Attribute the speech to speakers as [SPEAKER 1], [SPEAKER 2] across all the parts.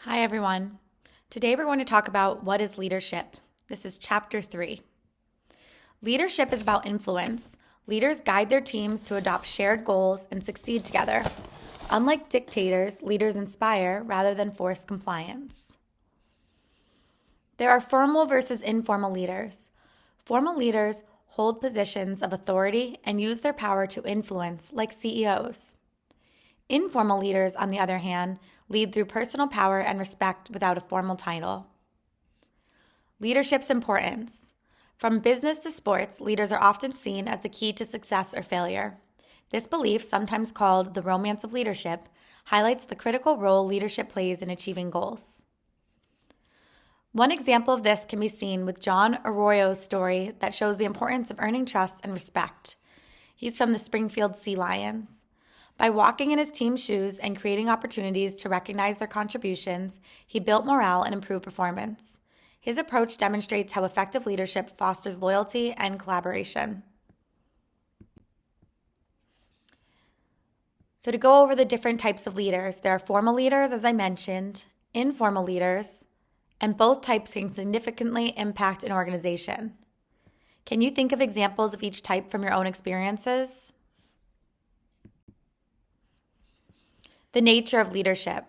[SPEAKER 1] Hi, everyone. Today we're going to talk about what is leadership. This is chapter 3. Leadership is about influence. Leaders guide their teams to adopt shared goals and succeed together. Unlike dictators, leaders inspire rather than force compliance. There are formal versus informal leaders. Formal leaders hold positions of authority and use their power to influence, like CEOs. Informal leaders, on the other hand, lead through personal power and respect without a formal title. Leadership's importance. From business to sports, leaders are often seen as the key to success or failure. This belief, sometimes called the romance of leadership, highlights the critical role leadership plays in achieving goals. One example of this can be seen with John Arroyo's story that shows the importance of earning trust and respect. He's from the Springfield Sea Lions. By walking in his team's shoes and creating opportunities to recognize their contributions, he built morale and improved performance. His approach demonstrates how effective leadership fosters loyalty and collaboration. So to go over the different types of leaders, there are formal leaders, as I mentioned, informal leaders, and both types can significantly impact an organization. Can you think of examples of each type from your own experiences? The nature of leadership.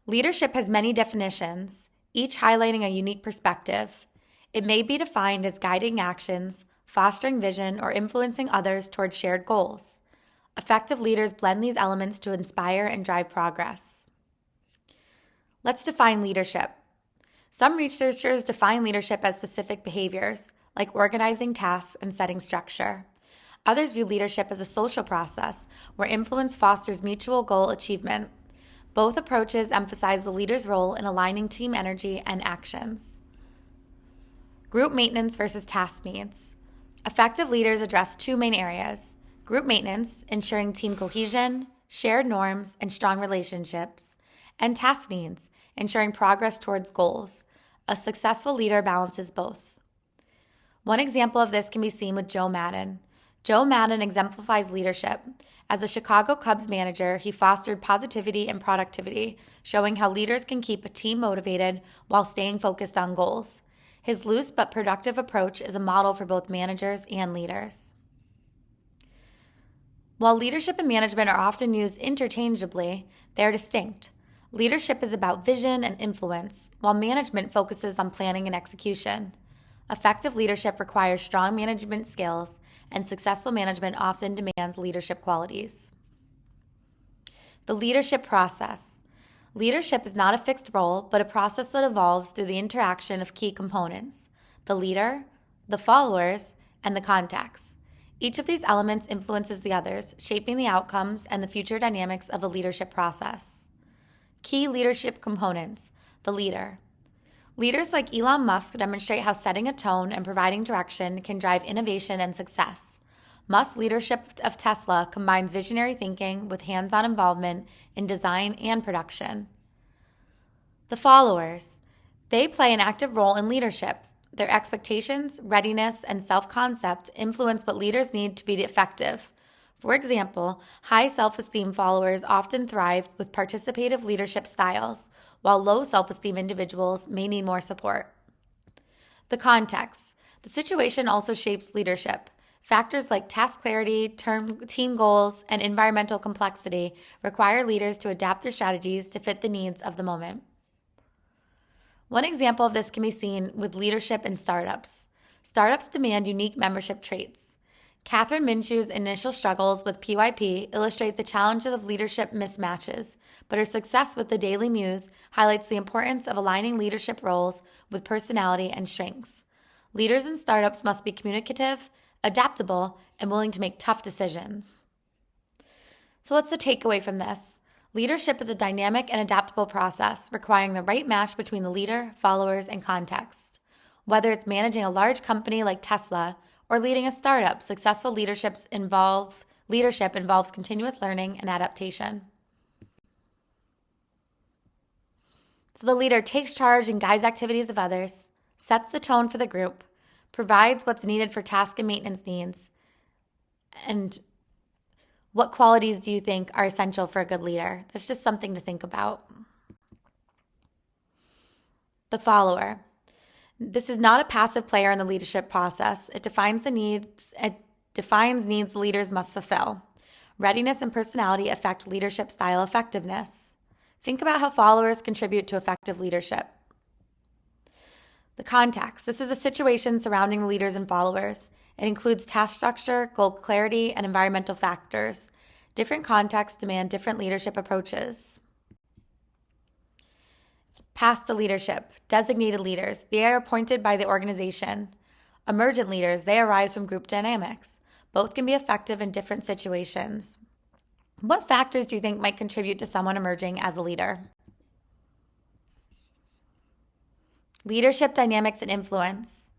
[SPEAKER 1] Leadership has many definitions, each highlighting a unique perspective. It may be defined as guiding actions, fostering vision, or influencing others toward shared goals. Effective leaders blend these elements to inspire and drive progress. Let's define leadership. Some researchers define leadership as specific behaviors, like organizing tasks and setting structure. Others view leadership as a social process where influence fosters mutual goal achievement. Both approaches emphasize the leader's role in aligning team energy and actions. Group maintenance versus task needs. Effective leaders address two main areas: group maintenance, ensuring team cohesion, shared norms, and strong relationships, and task needs, ensuring progress towards goals. A successful leader balances both. One example of this can be seen with Joe Maddon. Joe Maddon exemplifies leadership. As a Chicago Cubs manager, he fostered positivity and productivity, showing how leaders can keep a team motivated while staying focused on goals. His loose but productive approach is a model for both managers and leaders. While leadership and management are often used interchangeably, they are distinct. Leadership is about vision and influence, while management focuses on planning and execution. Effective leadership requires strong management skills, and successful management often demands leadership qualities. The leadership process. Leadership is not a fixed role, but a process that evolves through the interaction of key components: the leader, the followers, and the contacts. Each of these elements influences the others, shaping the outcomes and the future dynamics of the leadership process. Key leadership components. The leader. Leaders like Elon Musk demonstrate how setting a tone and providing direction can drive innovation and success. Musk's leadership of Tesla combines visionary thinking with hands-on involvement in design and production. The followers. They play an active role in leadership. Their expectations, readiness, and self-concept influence what leaders need to be effective. For example, high self-esteem followers often thrive with participative leadership styles, while low self-esteem individuals may need more support. The context. The situation also shapes leadership. Factors like task clarity, team goals, and environmental complexity require leaders to adapt their strategies to fit the needs of the moment. One example of this can be seen with leadership in startups. Startups demand unique membership traits. Catherine Minshew's initial struggles with PYP illustrate the challenges of leadership mismatches, but her success with the Daily Muse highlights the importance of aligning leadership roles with personality and strengths. Leaders in startups must be communicative, adaptable, and willing to make tough decisions. So what's the takeaway from this? Leadership is a dynamic and adaptable process requiring the right match between the leader, followers, and context. Whether it's managing a large company like Tesla or leading a startup, successful leadership involves continuous learning and adaptation. So the leader takes charge and guides activities of others, sets the tone for the group, provides what's needed for task and maintenance needs. And what qualities do you think are essential for a good leader? That's just something to think about. The follower. This is not a passive player in the leadership process. It defines needs leaders must fulfill. Readiness and personality affect leadership style effectiveness. Think about how followers contribute to effective leadership. The context. This is a situation surrounding the leaders and followers. It includes task structure, goal clarity, and environmental factors. Different contexts demand different leadership approaches. Paths to leadership. Designated leaders. They are appointed by the organization. Emergent leaders. They arise from group dynamics. Both can be effective in different situations. What factors do you think might contribute to someone emerging as a leader? Leadership dynamics and influence.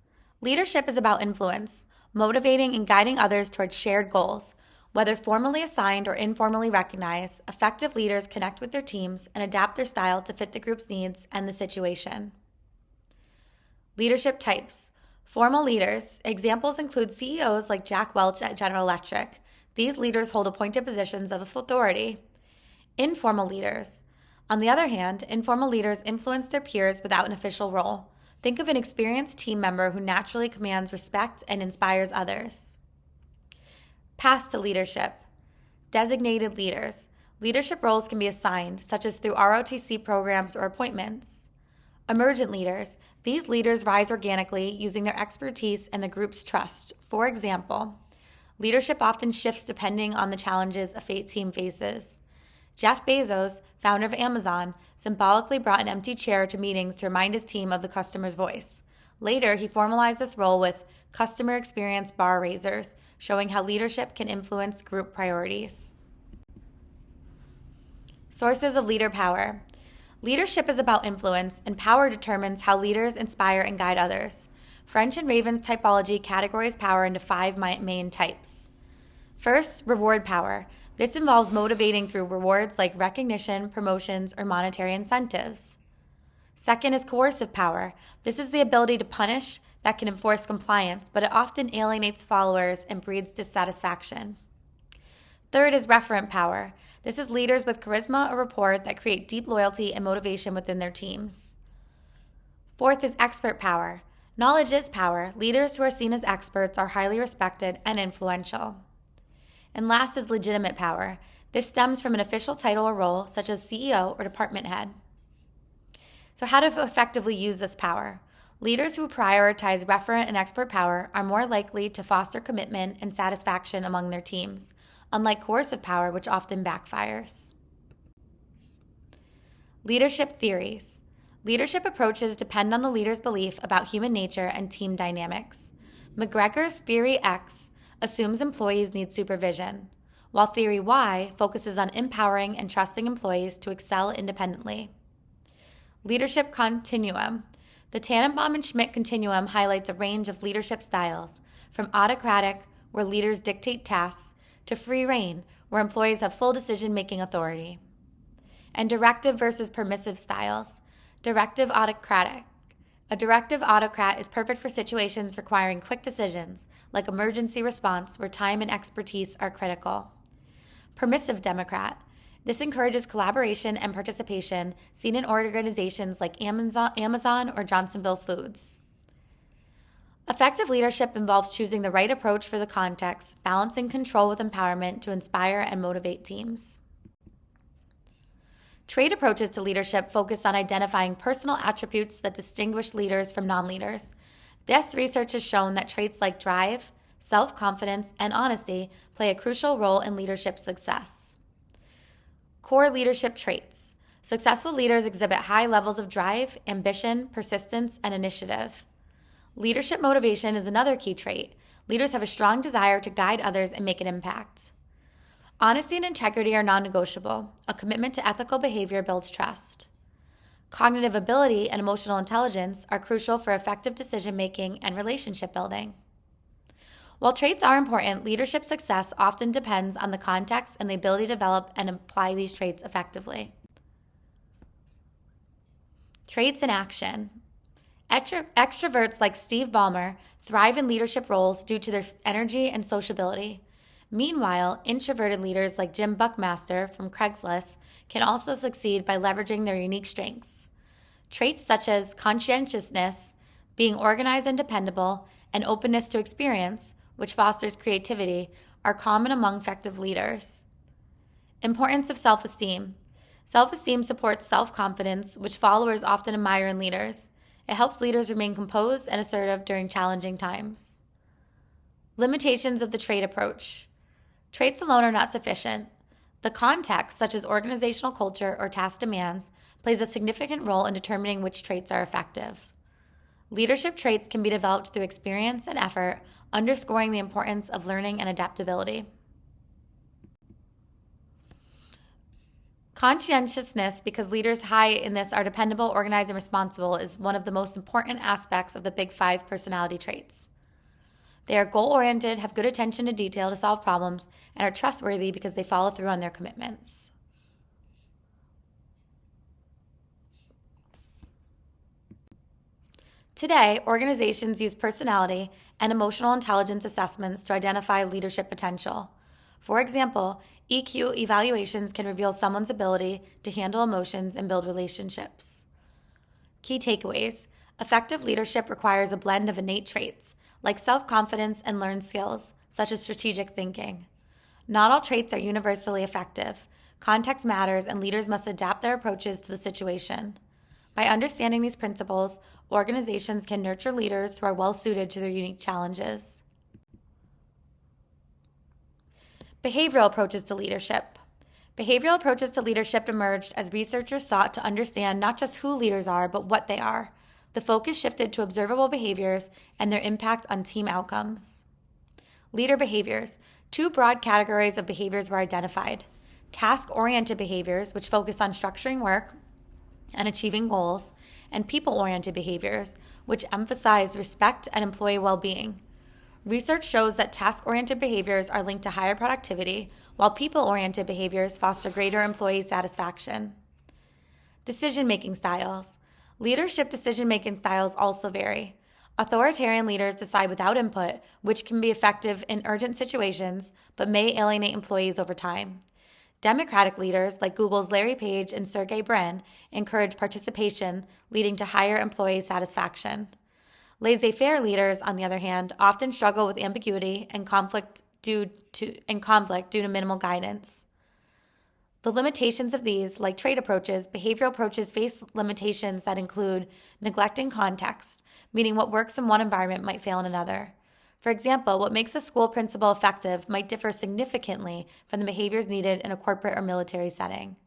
[SPEAKER 1] Leadership is about influence, motivating and guiding others towards shared goals. Whether formally assigned or informally recognized, effective leaders connect with their teams and adapt their style to fit the group's needs and the situation. Leadership types. Formal leaders. Examples include CEOs like Jack Welch at General Electric. These leaders hold appointed positions of authority. Informal leaders. On the other hand, informal leaders influence their peers without an official role. Think of an experienced team member who naturally commands respect and inspires others. Paths to leadership. Designated leaders. Leadership roles can be assigned, such as through ROTC programs or appointments. Emergent leaders. These leaders rise organically using their expertise and the group's trust. For example, leadership often shifts depending on the challenges a team faces. Jeff Bezos, founder of Amazon, symbolically brought an empty chair to meetings to remind his team of the customer's voice. Later, he formalized this role with customer experience bar raisers, showing how leadership can influence group priorities. Sources of leader power. Leadership is about influence, and power determines how leaders inspire and guide others. French and Raven's typology categorizes power into 5 main types. First, reward power. This involves motivating through rewards like recognition, promotions, or monetary incentives. Second is coercive power. This is the ability to punish that can enforce compliance, but it often alienates followers and breeds dissatisfaction. Third is referent power. This is leaders with charisma or rapport that create deep loyalty and motivation within their teams. Fourth is expert power. Knowledge is power. Leaders who are seen as experts are highly respected and influential. And last is legitimate power. This stems from an official title or role, such as CEO or department head. So how to effectively use this power? Leaders who prioritize referent and expert power are more likely to foster commitment and satisfaction among their teams, unlike coercive power, which often backfires. Leadership theories. Leadership approaches depend on the leader's belief about human nature and team dynamics. McGregor's Theory X assumes employees need supervision, while Theory Y focuses on empowering and trusting employees to excel independently. Leadership continuum. The Tannenbaum and Schmidt continuum highlights a range of leadership styles, from autocratic, where leaders dictate tasks, to free rein, where employees have full decision-making authority. And directive versus permissive styles. Directive autocratic. A directive autocrat is perfect for situations requiring quick decisions, like emergency response, where time and expertise are critical. Permissive democrat. This encourages collaboration and participation, seen in organizations like Amazon or Johnsonville Foods. Effective leadership involves choosing the right approach for the context, balancing control with empowerment to inspire and motivate teams. Trait approaches to leadership focus on identifying personal attributes that distinguish leaders from non-leaders. This research has shown that traits like drive, self-confidence, and honesty play a crucial role in leadership success. Core leadership traits. Successful leaders exhibit high levels of drive, ambition, persistence, and initiative. Leadership motivation is another key trait. Leaders have a strong desire to guide others and make an impact. Honesty and integrity are non-negotiable. A commitment to ethical behavior builds trust. Cognitive ability and emotional intelligence are crucial for effective decision-making and relationship building. While traits are important, leadership success often depends on the context and the ability to develop and apply these traits effectively. Traits in action. Extroverts like Steve Ballmer thrive in leadership roles due to their energy and sociability. Meanwhile, introverted leaders like Jim Buckmaster from Craigslist can also succeed by leveraging their unique strengths. Traits such as conscientiousness, being organized and dependable, and openness to experience, which fosters creativity, are common among effective leaders. Importance of self-esteem. Self-esteem supports self-confidence, which followers often admire in leaders. It helps leaders remain composed and assertive during challenging times. Limitations of the trait approach. Traits alone are not sufficient. The context, such as organizational culture or task demands, plays a significant role in determining which traits are effective. Leadership traits can be developed through experience and effort, underscoring the importance of learning and adaptability. Conscientiousness, because leaders high in this are dependable, organized, and responsible, is one of the most important aspects of the Big Five personality traits. They are goal-oriented, have good attention to detail to solve problems, and are trustworthy because they follow through on their commitments. Today, organizations use personality and emotional intelligence assessments to identify leadership potential. For example, EQ evaluations can reveal someone's ability to handle emotions and build relationships. Key takeaways. Effective leadership requires a blend of innate traits, like self-confidence and learned skills, such as strategic thinking. Not all traits are universally effective. Context matters, and leaders must adapt their approaches to the situation. By understanding these principles, organizations can nurture leaders who are well-suited to their unique challenges. Behavioral approaches to leadership. Behavioral approaches to leadership emerged as researchers sought to understand not just who leaders are, but what they are. The focus shifted to observable behaviors and their impact on team outcomes. Leader behaviors. Two broad categories of behaviors were identified. Task-oriented behaviors, which focus on structuring work and achieving goals, and people-oriented behaviors, which emphasize respect and employee well-being. Research shows that task-oriented behaviors are linked to higher productivity, while people-oriented behaviors foster greater employee satisfaction. Decision-making styles. Leadership decision-making styles also vary. Authoritarian leaders decide without input, which can be effective in urgent situations, but may alienate employees over time. Democratic leaders, like Google's Larry Page and Sergey Brin, encourage participation, leading to higher employee satisfaction. Laissez-faire leaders, on the other hand, often struggle with ambiguity and conflict due to minimal guidance. The limitations of these, like trait approaches, behavioral approaches face limitations that include neglecting context, meaning what works in one environment might fail in another. For example, what makes a school principal effective might differ significantly from the behaviors needed in a corporate or military setting.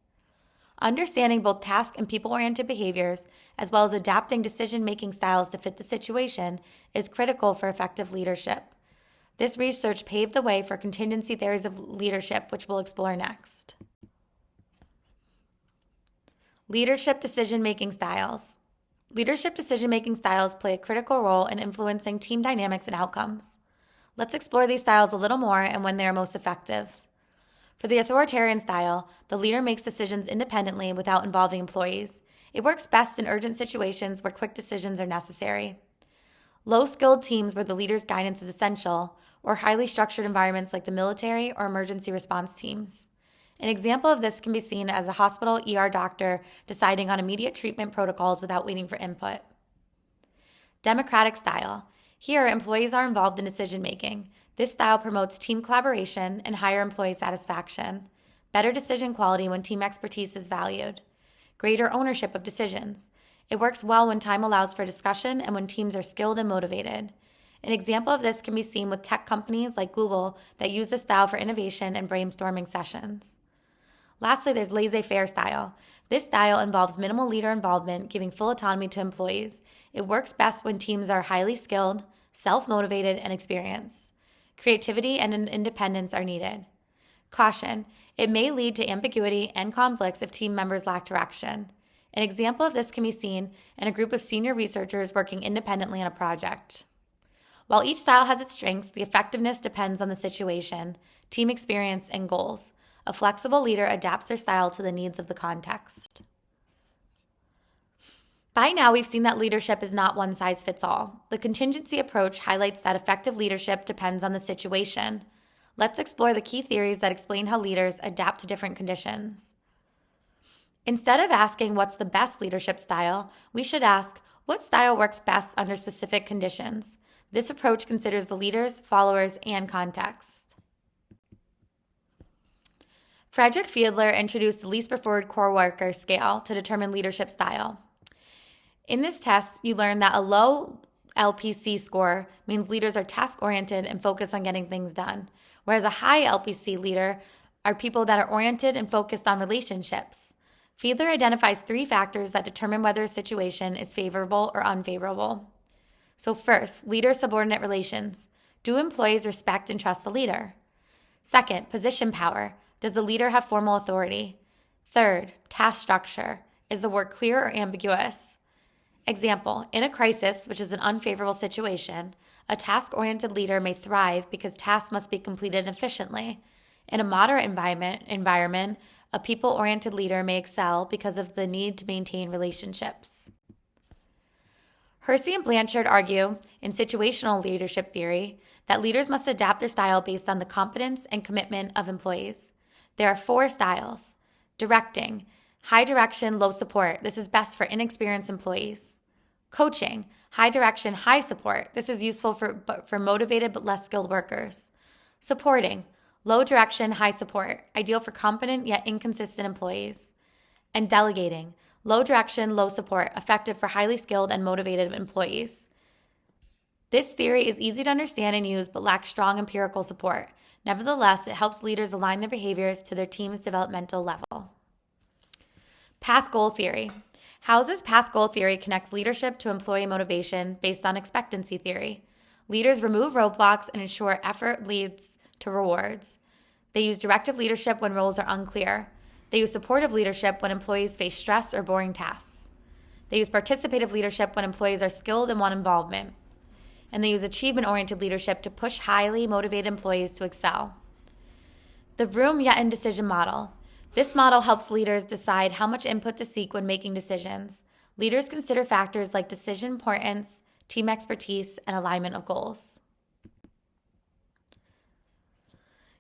[SPEAKER 1] Understanding both task and people-oriented behaviors, as well as adapting decision-making styles to fit the situation, is critical for effective leadership. This research paved the way for contingency theories of leadership, which we'll explore next. Leadership decision-making styles. Leadership decision-making styles play a critical role in influencing team dynamics and outcomes. Let's explore these styles a little more and when they are most effective. For the authoritarian style, the leader makes decisions independently without involving employees. It works best in urgent situations where quick decisions are necessary. Low-skilled teams where the leader's guidance is essential, or highly structured environments like the military or emergency response teams. An example of this can be seen as a hospital ER doctor deciding on immediate treatment protocols without waiting for input. Democratic style. Here, employees are involved in decision-making. This style promotes team collaboration and higher employee satisfaction, better decision quality when team expertise is valued, greater ownership of decisions. It works well when time allows for discussion and when teams are skilled and motivated. An example of this can be seen with tech companies like Google that use this style for innovation and brainstorming sessions. Lastly, there's laissez-faire style. This style involves minimal leader involvement, giving full autonomy to employees. It works best when teams are highly skilled, self-motivated, and experienced. Creativity and independence are needed. Caution: it may lead to ambiguity and conflicts if team members lack direction. An example of this can be seen in a group of senior researchers working independently on a project. While each style has its strengths, the effectiveness depends on the situation, team experience, and goals. A flexible leader adapts their style to the needs of the context. By now, we've seen that leadership is not one size fits all. The contingency approach highlights that effective leadership depends on the situation. Let's explore the key theories that explain how leaders adapt to different conditions. Instead of asking what's the best leadership style, we should ask what style works best under specific conditions. This approach considers the leaders, followers, and context. Frederick Fiedler introduced the least preferred coworker scale to determine leadership style. In this test, you learn that a low LPC score means leaders are task-oriented and focused on getting things done, whereas a high LPC leader are people that are oriented and focused on relationships. Fiedler identifies 3 factors that determine whether a situation is favorable or unfavorable. So first, leader-subordinate relations. Do employees respect and trust the leader? Second, position power. Does the leader have formal authority? Third, task structure. Is the work clear or ambiguous? Example, in a crisis, which is an unfavorable situation, a task-oriented leader may thrive because tasks must be completed efficiently. In a moderate environment, a people-oriented leader may excel because of the need to maintain relationships. Hersey and Blanchard argue, in situational leadership theory, that leaders must adapt their style based on the competence and commitment of employees. There are 4 styles. Directing, high direction, low support. This is best for inexperienced employees. Coaching, high direction, high support. This is useful for motivated but less skilled workers. Supporting, low direction, high support. Ideal for competent yet inconsistent employees. And delegating, low direction, low support. Effective for highly skilled and motivated employees. This theory is easy to understand and use but lacks strong empirical support. Nevertheless, it helps leaders align their behaviors to their team's developmental level. Path-goal theory. House's path-goal theory connects leadership to employee motivation based on expectancy theory. Leaders remove roadblocks and ensure effort leads to rewards. They use directive leadership when roles are unclear. They use supportive leadership when employees face stress or boring tasks. They use participative leadership when employees are skilled and want involvement. And they use achievement-oriented leadership to push highly motivated employees to excel. The Vroom-Yetton decision model. This model helps leaders decide how much input to seek when making decisions. Leaders consider factors like decision importance, team expertise, and alignment of goals.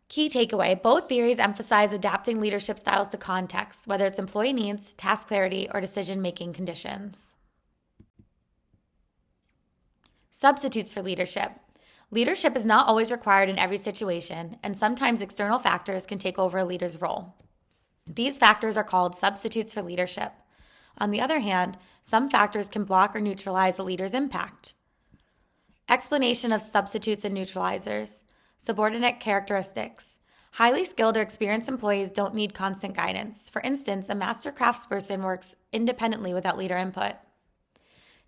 [SPEAKER 1] Key takeaway, both theories emphasize adapting leadership styles to context, whether it's employee needs, task clarity, or decision-making conditions. Substitutes for leadership. Leadership is not always required in every situation, and sometimes external factors can take over a leader's role. These factors are called substitutes for leadership. On the other hand, some factors can block or neutralize a leader's impact. Explanation of substitutes and neutralizers. Subordinate characteristics. Highly skilled or experienced employees don't need constant guidance. For instance, a master craftsperson works independently without leader input.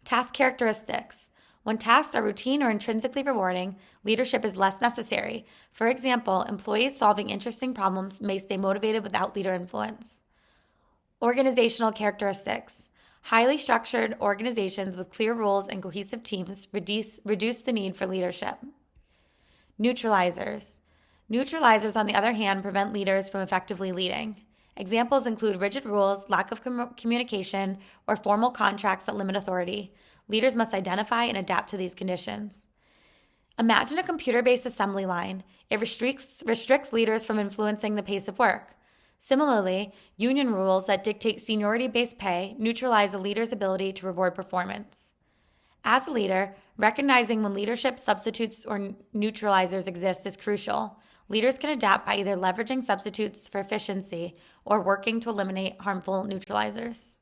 [SPEAKER 1] Task characteristics. When tasks are routine or intrinsically rewarding, leadership is less necessary. For example, employees solving interesting problems may stay motivated without leader influence. Organizational characteristics. Highly structured organizations with clear rules and cohesive teams reduce the need for leadership. Neutralizers. Neutralizers, on the other hand, prevent leaders from effectively leading. Examples include rigid rules, lack of communication, or formal contracts that limit authority. Leaders must identify and adapt to these conditions. Imagine a computer-based assembly line. It restricts leaders from influencing the pace of work. Similarly, union rules that dictate seniority-based pay neutralize a leader's ability to reward performance. As a leader, recognizing when leadership substitutes or neutralizers exist is crucial. Leaders can adapt by either leveraging substitutes for efficiency or working to eliminate harmful neutralizers.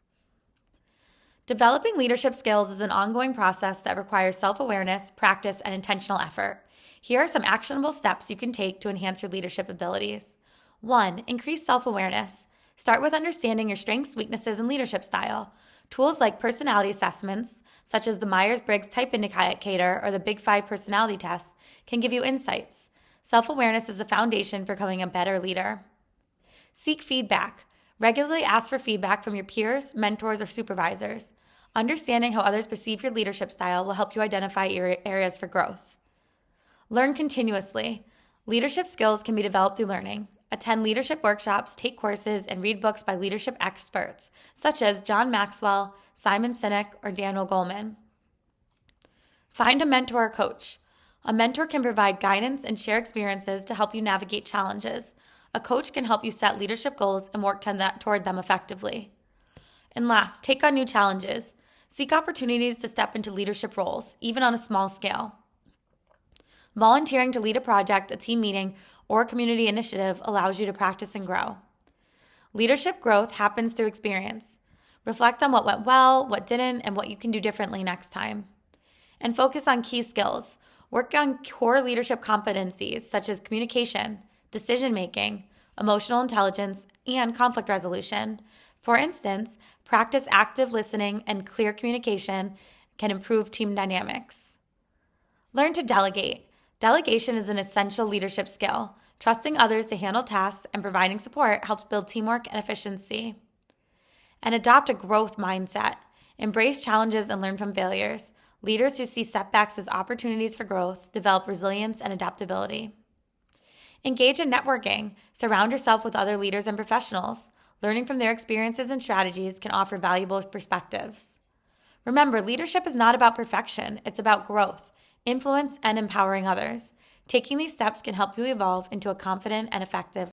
[SPEAKER 1] Developing leadership skills is an ongoing process that requires self-awareness, practice, and intentional effort. Here are some actionable steps you can take to enhance your leadership abilities. 1. Increase self-awareness. Start with understanding your strengths, weaknesses, and leadership style. Tools like personality assessments, such as the Myers-Briggs Type Indicator or the Big 5 personality test, can give you insights. Self-awareness is the foundation for becoming a better leader. Seek feedback. Regularly ask for feedback from your peers, mentors, or supervisors. Understanding how others perceive your leadership style will help you identify areas for growth. Learn continuously. Leadership skills can be developed through learning. Attend leadership workshops, take courses, and read books by leadership experts, such as John Maxwell, Simon Sinek, or Daniel Goleman. Find a mentor or coach. A mentor can provide guidance and share experiences to help you navigate challenges. A coach can help you set leadership goals and work toward them effectively. And last, take on new challenges. Seek opportunities to step into leadership roles, even on a small scale. Volunteering to lead a project, a team meeting, or a community initiative allows you to practice and grow. Leadership growth happens through experience. Reflect on what went well, what didn't, and what you can do differently next time. And focus on key skills. Work on core leadership competencies such as communication, decision-making, emotional intelligence, and conflict resolution. For instance, practice active listening and clear communication can improve team dynamics. Learn to delegate. Delegation is an essential leadership skill. Trusting others to handle tasks and providing support helps build teamwork and efficiency. And adopt a growth mindset. Embrace challenges and learn from failures. Leaders who see setbacks as opportunities for growth develop resilience and adaptability. Engage in networking. Surround yourself with other leaders and professionals. Learning from their experiences and strategies can offer valuable perspectives. Remember, leadership is not about perfection. It's about growth, influence, and empowering others. Taking these steps can help you evolve into a confident and effective